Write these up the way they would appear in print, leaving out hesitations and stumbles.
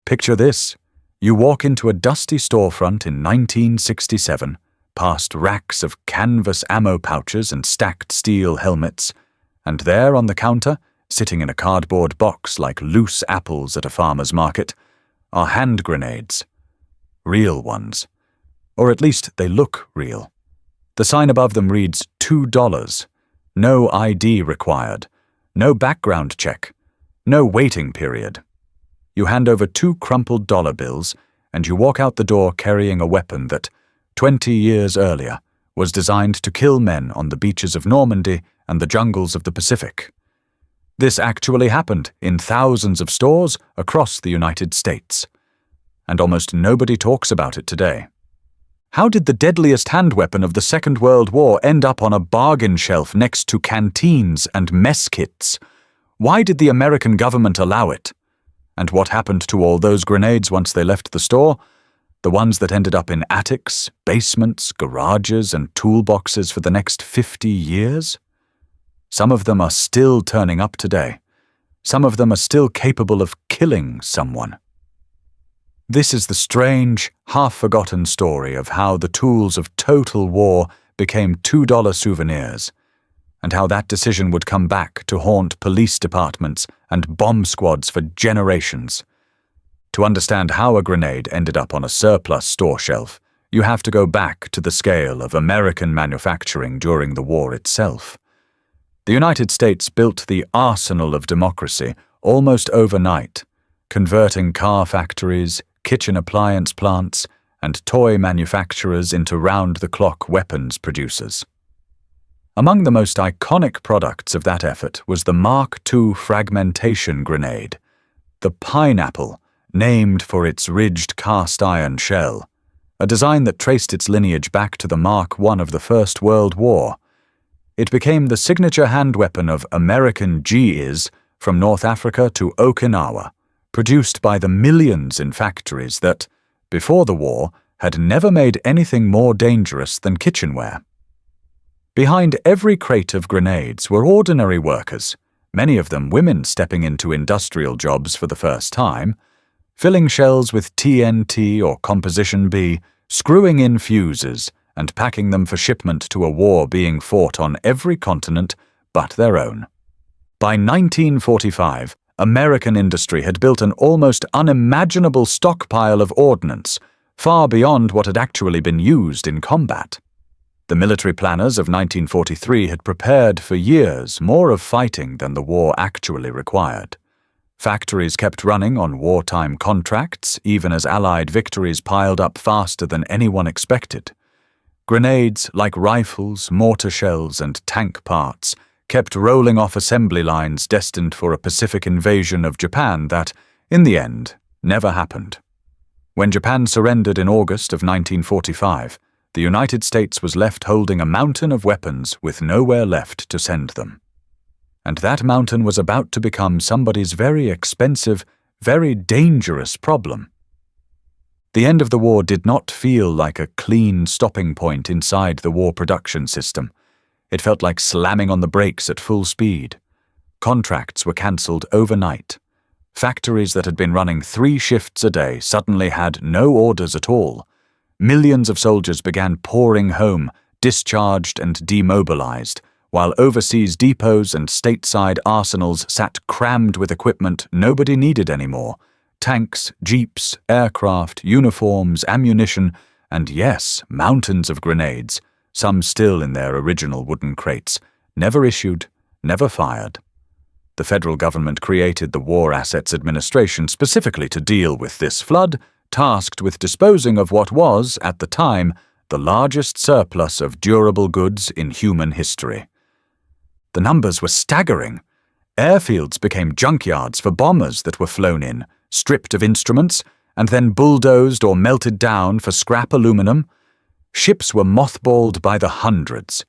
Picture this. You walk into a dusty storefront in 1967, past racks of canvas ammo pouches and stacked steel helmets, and there on the counter, sitting in a cardboard box like loose apples at a farmer's market, are hand grenades. Real ones. Or at least they look real. The sign above them reads $2. No ID required. No background check. No waiting period. You hand over 2 crumpled dollar bills, and you walk out the door carrying a weapon that, 20 years earlier, was designed to kill men on the beaches of Normandy and the jungles of the Pacific. This actually happened in thousands of stores across the United States. And almost nobody talks about it today. How did the deadliest hand weapon of the Second World War end up on a bargain shelf next to canteens and mess kits? Why did the American government allow it? And what happened to all those grenades once they left the store? The ones that ended up in attics, basements, garages, and toolboxes for the next 50 years? Some of them are still turning up today. Some of them are still capable of killing someone. This is the strange, half-forgotten story of how the tools of total war became $2 souvenirs, and how that decision would come back to haunt police departments and bomb squads for generations. To understand how a grenade ended up on a surplus store shelf, you have to go back to the scale of American manufacturing during the war itself. The United States built the arsenal of democracy almost overnight, converting car factories, kitchen appliance plants, and toy manufacturers into round-the-clock weapons producers. Among the most iconic products of that effort was the Mark II fragmentation grenade, the Pineapple, named for its ridged cast-iron shell, a design that traced its lineage back to the Mark I of the First World War. It became the signature hand weapon of American GIs from North Africa to Okinawa, produced by the millions in factories that, before the war, had never made anything more dangerous than kitchenware. Behind every crate of grenades were ordinary workers, many of them women stepping into industrial jobs for the first time, filling shells with TNT or Composition B, screwing in fuses, and packing them for shipment to a war being fought on every continent but their own. By 1945, American industry had built an almost unimaginable stockpile of ordnance, far beyond what had actually been used in combat. The military planners of 1943 had prepared for years more of fighting than the war actually required. Factories kept running on wartime contracts, even as Allied victories piled up faster than anyone expected. Grenades, like rifles, mortar shells, and tank parts, kept rolling off assembly lines destined for a Pacific invasion of Japan that, in the end, never happened. When Japan surrendered in August of 1945, the United States was left holding a mountain of weapons with nowhere left to send them. And that mountain was about to become somebody's very expensive, very dangerous problem. The end of the war did not feel like a clean stopping point inside the war production system. It felt like slamming on the brakes at full speed. Contracts were cancelled overnight. Factories that had been running 3 shifts a day suddenly had no orders at all. Millions of soldiers began pouring home, discharged and demobilized, while overseas depots and stateside arsenals sat crammed with equipment nobody needed anymore. Tanks, jeeps, aircraft, uniforms, ammunition, and yes, mountains of grenades, some still in their original wooden crates, never issued, never fired. The federal government created the War Assets Administration specifically to deal with this flood, tasked with disposing of what was, at the time, the largest surplus of durable goods in human history. The numbers were staggering. Airfields became junkyards for bombers that were flown in, stripped of instruments, and then bulldozed or melted down for scrap aluminum. Ships were mothballed by the hundreds.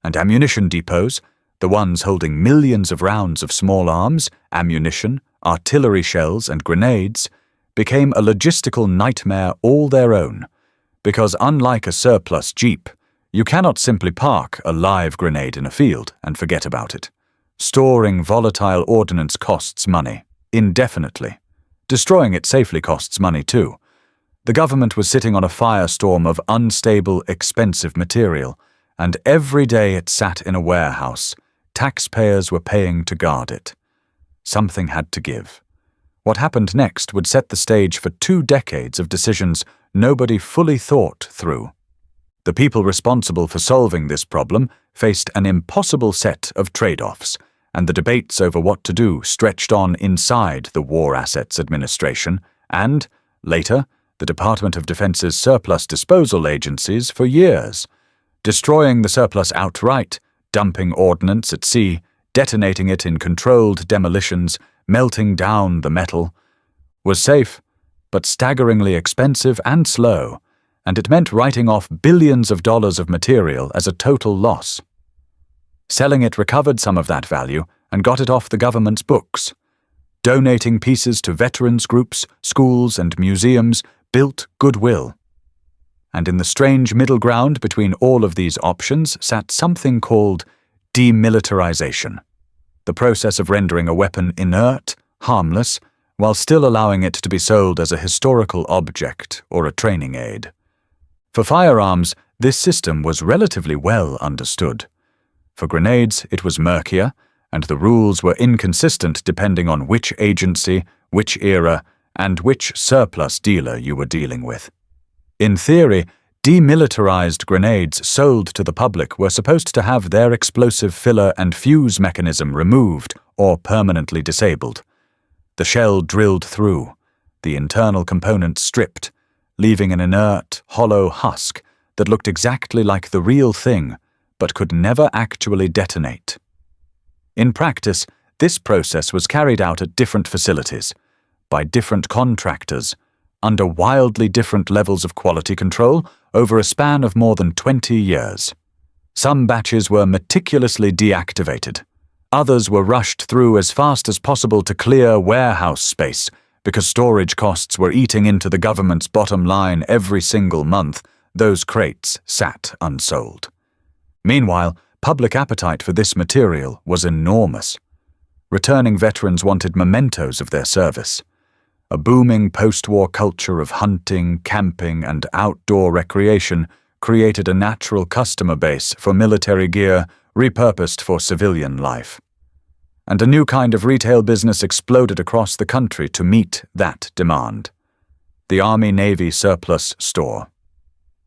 And ammunition depots, the ones holding millions of rounds of small arms, ammunition, artillery shells, and grenades, became a logistical nightmare all their own, because unlike a surplus jeep, you cannot simply park a live grenade in a field and forget about it. Storing volatile ordnance costs money, indefinitely. Destroying it safely costs money too. The government was sitting on a firestorm of unstable, expensive material, and every day it sat in a warehouse, taxpayers were paying to guard it. Something had to give. What happened next would set the stage for 2 decades of decisions nobody fully thought through. The people responsible for solving this problem faced an impossible set of trade-offs, and the debates over what to do stretched on inside the War Assets Administration and, later, the Department of Defense's surplus disposal agencies for years. Destroying the surplus outright, dumping ordnance at sea, detonating it in controlled demolitions, melting down the metal, was safe, but staggeringly expensive and slow, and it meant writing off billions of dollars of material as a total loss. Selling it recovered some of that value and got it off the government's books. Donating pieces to veterans groups, schools, and museums built goodwill. And in the strange middle ground between all of these options sat something called demilitarization, the process of rendering a weapon inert, harmless, while still allowing it to be sold as a historical object or a training aid. For firearms, this system was relatively well understood. For grenades, it was murkier, and the rules were inconsistent depending on which agency, which era, and which surplus dealer you were dealing with. In theory, demilitarized grenades sold to the public were supposed to have their explosive filler and fuse mechanism removed or permanently disabled. The shell drilled through, the internal components stripped, leaving an inert, hollow husk that looked exactly like the real thing, but could never actually detonate. In practice, this process was carried out at different facilities, by different contractors, under wildly different levels of quality control over a span of more than 20 years. Some batches were meticulously deactivated. Others were rushed through as fast as possible to clear warehouse space because storage costs were eating into the government's bottom line every single month. Those crates sat unsold. Meanwhile, public appetite for this material was enormous. Returning veterans wanted mementos of their service. A booming post-war culture of hunting, camping, and outdoor recreation created a natural customer base for military gear repurposed for civilian life. And a new kind of retail business exploded across the country to meet that demand. The Army-Navy surplus store.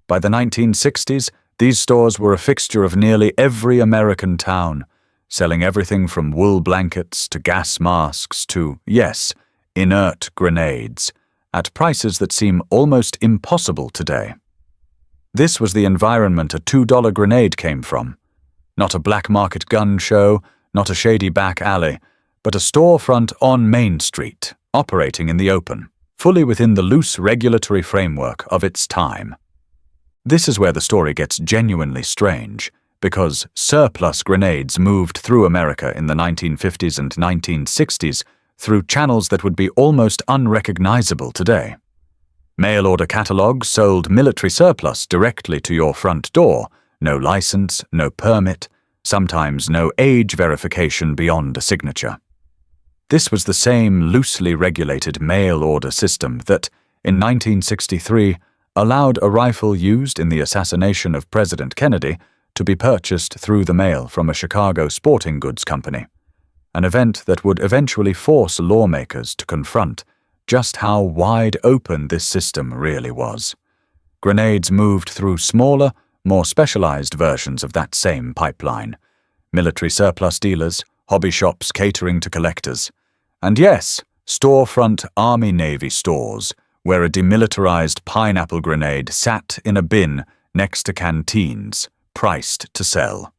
By the 1960s, these stores were a fixture of nearly every American town, selling everything from wool blankets to gas masks to, yes, inert grenades, at prices that seem almost impossible today. This was the environment a $2 grenade came from. Not a black market gun show, not a shady back alley, but a storefront on Main Street, operating in the open, fully within the loose regulatory framework of its time. This is where the story gets genuinely strange, because surplus grenades moved through America in the 1950s and 1960s through channels that would be almost unrecognizable today. Mail-order catalogs sold military surplus directly to your front door, no license, no permit, sometimes no age verification beyond a signature. This was the same loosely regulated mail-order system that, in 1963, allowed a rifle used in the assassination of President Kennedy to be purchased through the mail from a Chicago sporting goods company, an event that would eventually force lawmakers to confront just how wide open this system really was. Grenades moved through smaller, more specialized versions of that same pipeline, military surplus dealers, hobby shops catering to collectors, and yes, storefront Army-Navy stores, where a demilitarized pineapple grenade sat in a bin next to canteens, priced to sell.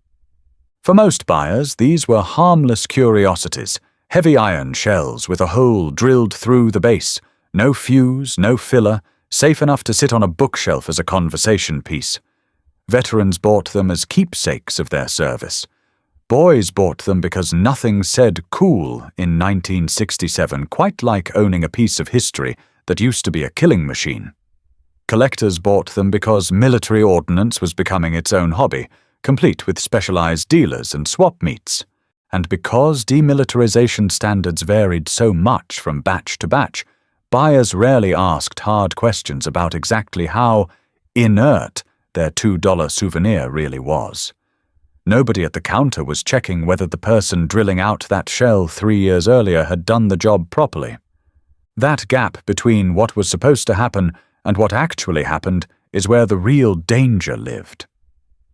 For most buyers, these were harmless curiosities, heavy iron shells with a hole drilled through the base, no fuse, no filler, safe enough to sit on a bookshelf as a conversation piece. Veterans bought them as keepsakes of their service. Boys bought them because nothing said cool in 1967, quite like owning a piece of history that used to be a killing machine. Collectors bought them because military ordnance was becoming its own hobby, complete with specialized dealers and swap meets. And because demilitarization standards varied so much from batch to batch, buyers rarely asked hard questions about exactly how inert their $2 souvenir really was. Nobody at the counter was checking whether the person drilling out that shell 3 years earlier had done the job properly. That gap between what was supposed to happen and what actually happened is where the real danger lived.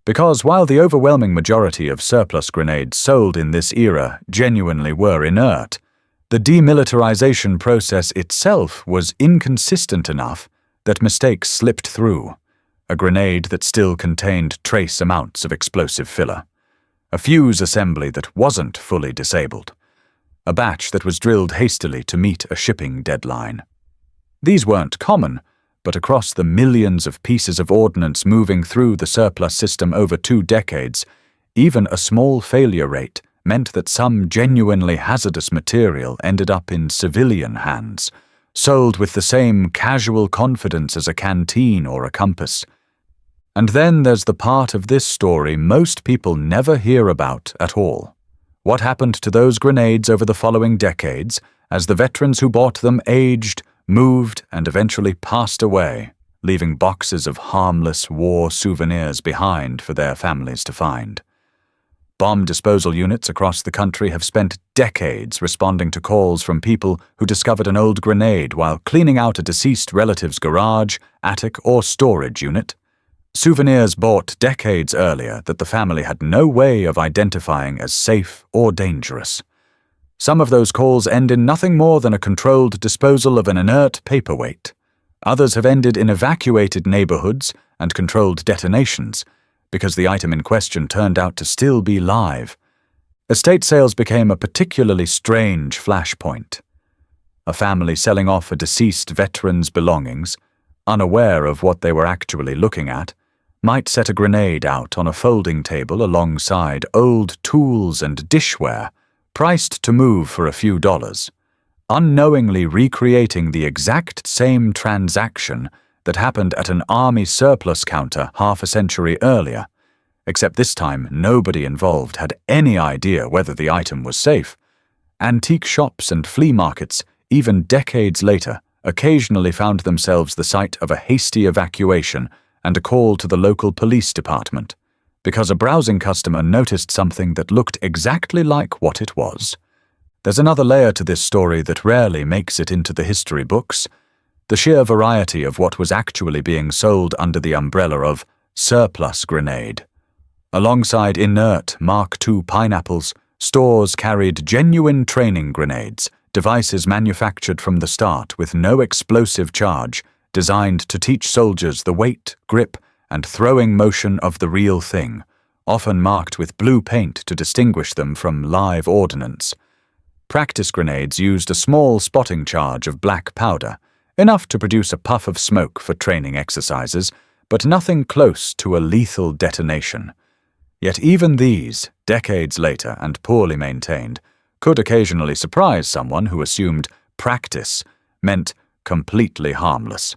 Because while the overwhelming majority of surplus grenades sold in this era genuinely were inert, the demilitarization process itself was inconsistent enough that mistakes slipped through. A grenade that still contained trace amounts of explosive filler. A fuse assembly that wasn't fully disabled. A batch that was drilled hastily to meet a shipping deadline. These weren't common, but across the millions of pieces of ordnance moving through the surplus system over 2 decades, even a small failure rate meant that some genuinely hazardous material ended up in civilian hands, sold with the same casual confidence as a canteen or a compass. And then there's the part of this story most people never hear about at all. What happened to those grenades over the following decades as the veterans who bought them aged, moved, and eventually passed away, leaving boxes of harmless war souvenirs behind for their families to find. Bomb disposal units across the country have spent decades responding to calls from people who discovered an old grenade while cleaning out a deceased relative's garage, attic, or storage unit. Souvenirs bought decades earlier that the family had no way of identifying as safe or dangerous. Some of those calls end in nothing more than a controlled disposal of an inert paperweight. Others have ended in evacuated neighborhoods and controlled detonations, because the item in question turned out to still be live. Estate sales became a particularly strange flashpoint. A family selling off a deceased veteran's belongings, unaware of what they were actually looking at, might set a grenade out on a folding table alongside old tools and dishware, priced to move for a few dollars, unknowingly recreating the exact same transaction that happened at an army surplus counter half a century earlier, except this time nobody involved had any idea whether the item was safe. Antique shops and flea markets, even decades later, occasionally found themselves the site of a hasty evacuation and a call to the local police department, because a browsing customer noticed something that looked exactly like what it was. There's another layer to this story that rarely makes it into the history books: the sheer variety of what was actually being sold under the umbrella of surplus grenade. Alongside inert Mark II pineapples, stores carried genuine training grenades, devices manufactured from the start with no explosive charge, designed to teach soldiers the weight, grip, and throwing motion of the real thing, often marked with blue paint to distinguish them from live ordnance. Practice grenades used a small spotting charge of black powder, enough to produce a puff of smoke for training exercises, but nothing close to a lethal detonation. Yet even these, decades later and poorly maintained, could occasionally surprise someone who assumed practice meant completely harmless.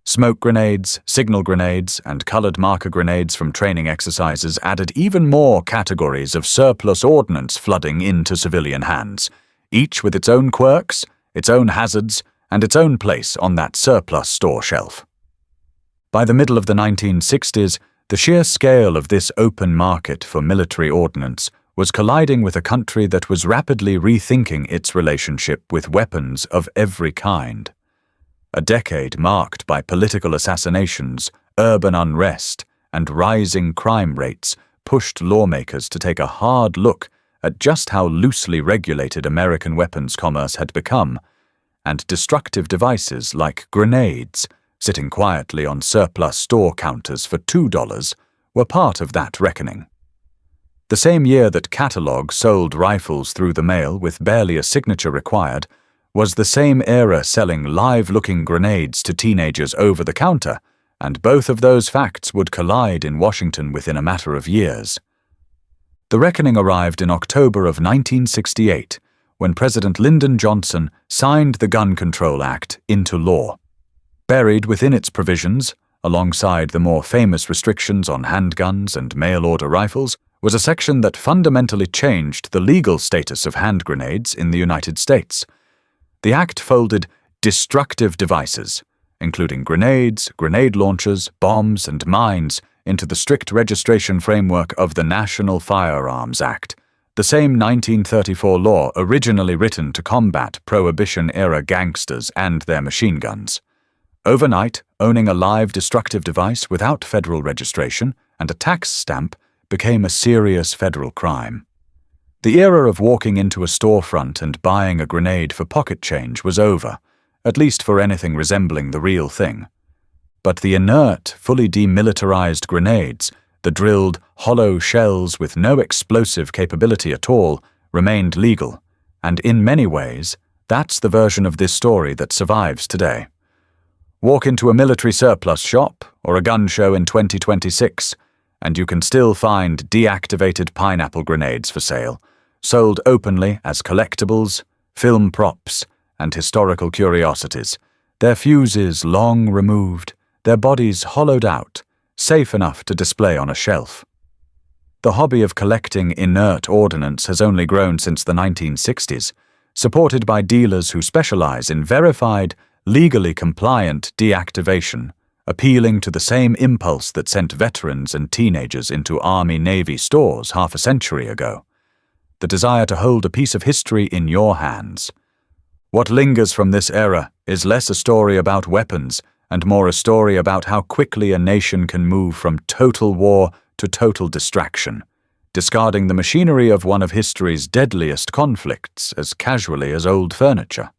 Smoke grenades, signal grenades, and colored marker grenades from training exercises added even more categories of surplus ordnance flooding into civilian hands, each with its own quirks, its own hazards, and its own place on that surplus store shelf. By the middle of the 1960s, the sheer scale of this open market for military ordnance was colliding with a country that was rapidly rethinking its relationship with weapons of every kind. A decade marked by political assassinations, urban unrest, and rising crime rates pushed lawmakers to take a hard look at just how loosely regulated American weapons commerce had become, and destructive devices like grenades, sitting quietly on surplus store counters for $2, were part of that reckoning. The same year that Catalog sold rifles through the mail with barely a signature required was the same era selling live-looking grenades to teenagers over the counter, and both of those facts would collide in Washington within a matter of years. The reckoning arrived in October of 1968, when President Lyndon Johnson signed the Gun Control Act into law. Buried within its provisions, alongside the more famous restrictions on handguns and mail-order rifles, was a section that fundamentally changed the legal status of hand grenades in the United States. The act folded destructive devices, including grenades, grenade launchers, bombs, and mines, into the strict registration framework of the National Firearms Act, the same 1934 law originally written to combat Prohibition-era gangsters and their machine guns. Overnight, owning a live destructive device without federal registration and a tax stamp became a serious federal crime. The era of walking into a storefront and buying a grenade for pocket change was over, at least for anything resembling the real thing. But the inert, fully demilitarized grenades, the drilled, hollow shells with no explosive capability at all, remained legal, and in many ways, that's the version of this story that survives today. Walk into a military surplus shop or a gun show in 2026, and you can still find deactivated pineapple grenades for sale, sold openly as collectibles, film props, and historical curiosities, their fuses long removed, their bodies hollowed out, safe enough to display on a shelf. The hobby of collecting inert ordnance has only grown since the 1960s, supported by dealers who specialize in verified, legally compliant deactivation, appealing to the same impulse that sent veterans and teenagers into Army-Navy stores half a century ago: the desire to hold a piece of history in your hands. What lingers from this era is less a story about weapons and more a story about how quickly a nation can move from total war to total distraction, discarding the machinery of one of history's deadliest conflicts as casually as old furniture.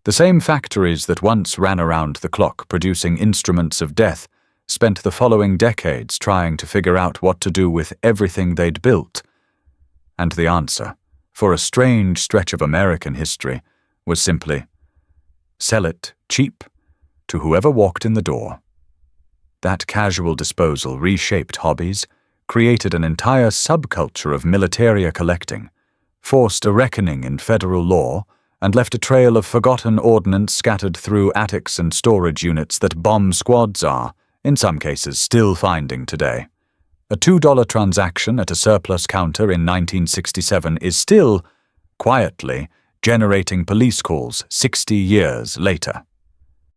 The same factories that once ran around the clock producing instruments of death spent the following decades trying to figure out what to do with everything they'd built. And the answer, for a strange stretch of American history, was simply, sell it cheap to whoever walked in the door. That casual disposal reshaped hobbies, created an entire subculture of militaria collecting, forced a reckoning in federal law, and left a trail of forgotten ordnance scattered through attics and storage units that bomb squads are, in some cases, still finding today. A $2 transaction at a surplus counter in 1967 is still, quietly, generating police calls 60 years later.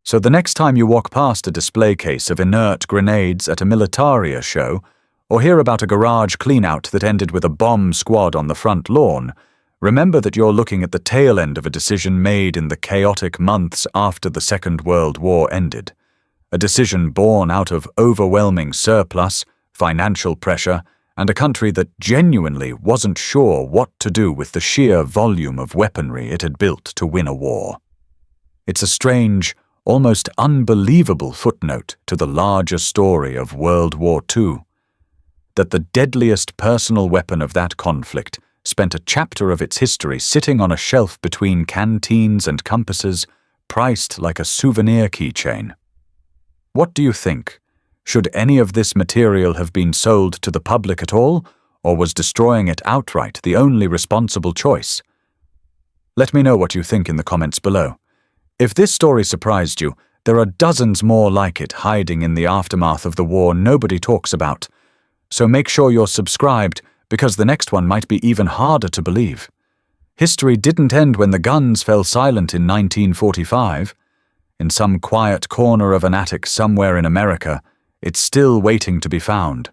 So the next time you walk past a display case of inert grenades at a militaria show, or hear about a garage cleanout that ended with a bomb squad on the front lawn, remember that you're looking at the tail end of a decision made in the chaotic months after the Second World War ended. A decision born out of overwhelming surplus, financial pressure, and a country that genuinely wasn't sure what to do with the sheer volume of weaponry it had built to win a war. It's a strange, almost unbelievable footnote to the larger story of World War II, that the deadliest personal weapon of that conflict spent a chapter of its history sitting on a shelf between canteens and compasses, priced like a souvenir keychain. What do you think? Should any of this material have been sold to the public at all, or was destroying it outright the only responsible choice? Let me know what you think in the comments below. If this story surprised you, there are dozens more like it hiding in the aftermath of the war nobody talks about. So make sure you're subscribed, because the next one might be even harder to believe. History didn't end when the guns fell silent in 1945. In some quiet corner of an attic somewhere in America, it's still waiting to be found.